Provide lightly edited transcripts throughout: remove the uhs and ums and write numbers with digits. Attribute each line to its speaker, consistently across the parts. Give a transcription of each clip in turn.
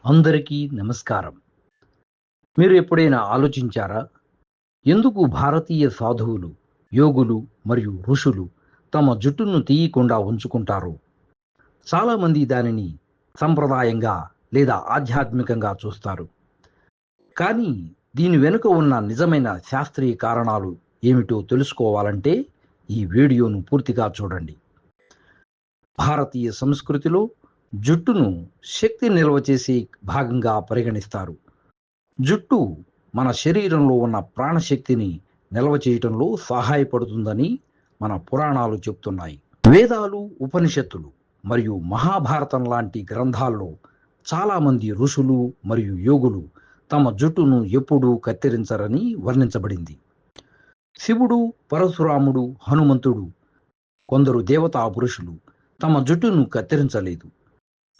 Speaker 1: అందరికీ నమస్కారం. మీరు ఎప్పుడైనా ఆలోచించారా? ఎందుకు భారతీయ సాధువులు, యోగులు మరియు ఋషులు తమ జుట్టును తీయకుండా ఉంచుకుంటారో? చాలామంది దానిని సంప్రదాయంగా లేదా ఆధ్యాత్మికంగా చూస్తారు. కానీ దీని వెనుక ఉన్న నిజమైన శాస్త్రీయ కారణాలు ఏమిటో తెలుసుకోవాలంటే ఈ వీడియోను పూర్తిగా చూడండి. భారతీయ సంస్కృతిలో జుట్టును శక్తి నిల్వ చేసే భాగంగా పరిగణిస్తారు. జుట్టు మన శరీరంలో ఉన్న ప్రాణశక్తిని నిల్వ చేయటంలో సహాయపడుతుందని మన పురాణాలు చెప్తున్నాయి. వేదాలు, ఉపనిషత్తులు మరియు మహాభారతం లాంటి గ్రంథాల్లో చాలామంది ఋషులు మరియు యోగులు తమ జుట్టును ఎప్పుడూ కత్తిరించరని వర్ణించబడింది. శివుడు, పరశురాముడు, హనుమంతుడు, కొందరు దేవతా పురుషులు తమ జుట్టును కత్తిరించలేదు.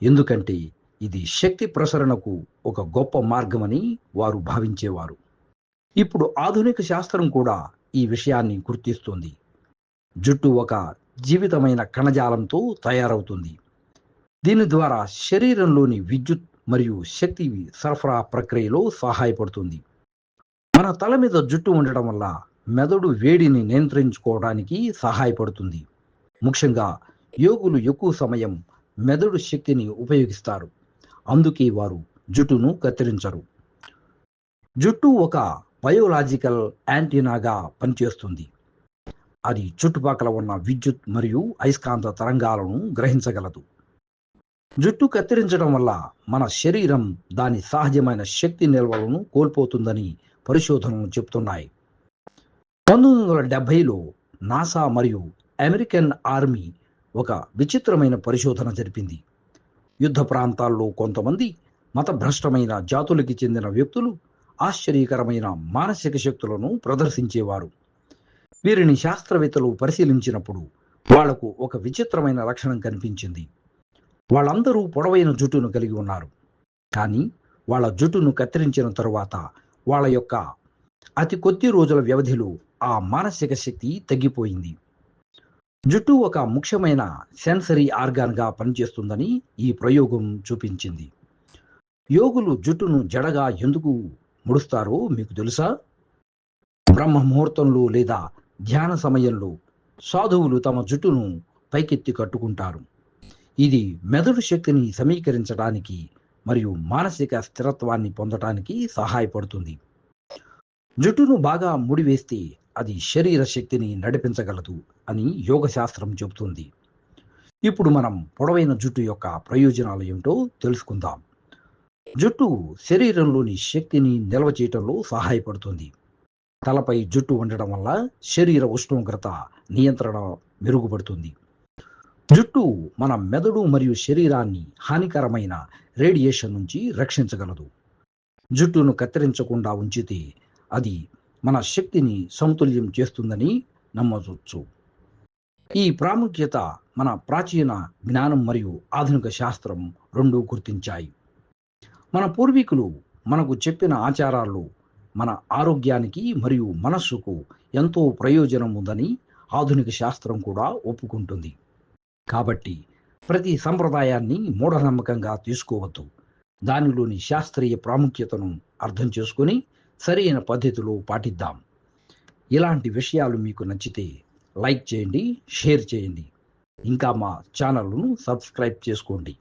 Speaker 1: ఎందుకంటే ఇది శక్తి ప్రసరణకు ఒక గొప్ప మార్గమని వారు భావించేవారు. ఇప్పుడు ఆధునిక శాస్త్రం కూడా ఈ విషయాన్ని గుర్తిస్తుంది. జుట్టు ఒక జీవితమైన కణజాలంతో తయారవుతుంది. దీని ద్వారా శరీరంలోని విద్యుత్ మరియు శక్తి సరఫరా ప్రక్రియలో సహాయపడుతుంది. మన తల మీద జుట్టు ఉండడం వల్ల మెదడు వేడిని నియంత్రించుకోవడానికి సహాయపడుతుంది. ముఖ్యంగా యోగులు ఎక్కువ సమయం మెదడు శక్తిని ఉపయోగిస్తారు. అందుకే వారు జుట్టును కత్తిరించరు. జుట్టు ఒక బయోలాజికల్ యాంటీనాగా పనిచేస్తుంది. అది చుట్టుపక్కల ఉన్న విద్యుత్ మరియు అయస్కాంత తరంగాలను గ్రహించగలదు. జుట్టు కత్తిరించడం వల్ల మన శరీరం దాని సహజమైన శక్తి నిల్వలను కోల్పోతుందని పరిశోధనలు చెబుతున్నాయి. 1970లో నాసా మరియు అమెరికన్ ఆర్మీ ఒక విచిత్రమైన పరిశోధన జరిపింది. యుద్ధ ప్రాంతాల్లో కొంతమంది మతభ్రష్టమైన జాతులకి చెందిన వ్యక్తులు ఆశ్చర్యకరమైన మానసిక శక్తులను ప్రదర్శించేవారు. వీరిని శాస్త్రవేత్తలు పరిశీలించినప్పుడు వాళ్లకు ఒక విచిత్రమైన లక్షణం కనిపించింది. వాళ్ళందరూ పొడవైన జుట్టును కలిగి ఉన్నారు. కానీ వాళ్ళ జుట్టును కత్తిరించిన తరువాత వాళ్ళ యొక్క అతి కొద్ది రోజుల వ్యవధిలో ఆ మానసిక శక్తి తగ్గిపోయింది. జుట్టు ఒక ముఖ్యమైన సెన్సరీ ఆర్గాన్గా పనిచేస్తుందని ఈ ప్రయోగం చూపించింది. యోగులు జుట్టును జడగా ఎందుకు ముడుస్తారో మీకు తెలుసా? బ్రహ్మ ముహూర్తంలో లేదా ధ్యాన సమయంలో సాధువులు తమ జుట్టును పైకెత్తి కట్టుకుంటారు. ఇది మెదడు శక్తిని సమీకరించడానికి మరియు మానసిక స్థిరత్వాన్ని పొందడానికి సహాయపడుతుంది. జుట్టును బాగా ముడివేస్తే అది శరీర శక్తిని నడిపించగలదు అని యోగ శాస్త్రం చెబుతుంది. ఇప్పుడు మనం పొడవైన జుట్టు యొక్క ప్రయోజనాలు ఏమిటో తెలుసుకుందాం. జుట్టు శరీరంలోని శక్తిని నిల్వ చేయటంలో సహాయపడుతుంది. తలపై జుట్టు ఉండడం వల్ల శరీర ఉష్ణోగ్రత నియంత్రణ మెరుగుపడుతుంది. జుట్టు మన మెదడు మరియు శరీరాన్ని హానికరమైన రేడియేషన్ నుంచి రక్షించగలదు. జుట్టును కత్తిరించకుండా ఉంచితే అది మన శక్తిని సమతుల్యం చేస్తుందని నమ్మవచ్చు. ఈ ప్రాముఖ్యత మన ప్రాచీన జ్ఞానం మరియు ఆధునిక శాస్త్రం రెండూ గుర్తించాయి. మన పూర్వీకులు మనకు చెప్పిన ఆచారాల్లో మన ఆరోగ్యానికి మరియు మనస్సుకు ఎంతో ప్రయోజనం ఉందని ఆధునిక శాస్త్రం కూడా ఒప్పుకుంటుంది. కాబట్టి ప్రతి సంప్రదాయాన్ని మూఢనమ్మకంగా తీసుకోవద్దు. దానిలోని శాస్త్రీయ ప్రాముఖ్యతను అర్థం చేసుకొని సరైన పద్ధతిలో పాటిద్దాం. ఇలాంటి విషయాలు మీకు నచ్చితే లైక్ చేయండి, షేర్ చేయండి. ఇంకా మా ఛానల్ను సబ్స్క్రైబ్ చేసుకోండి.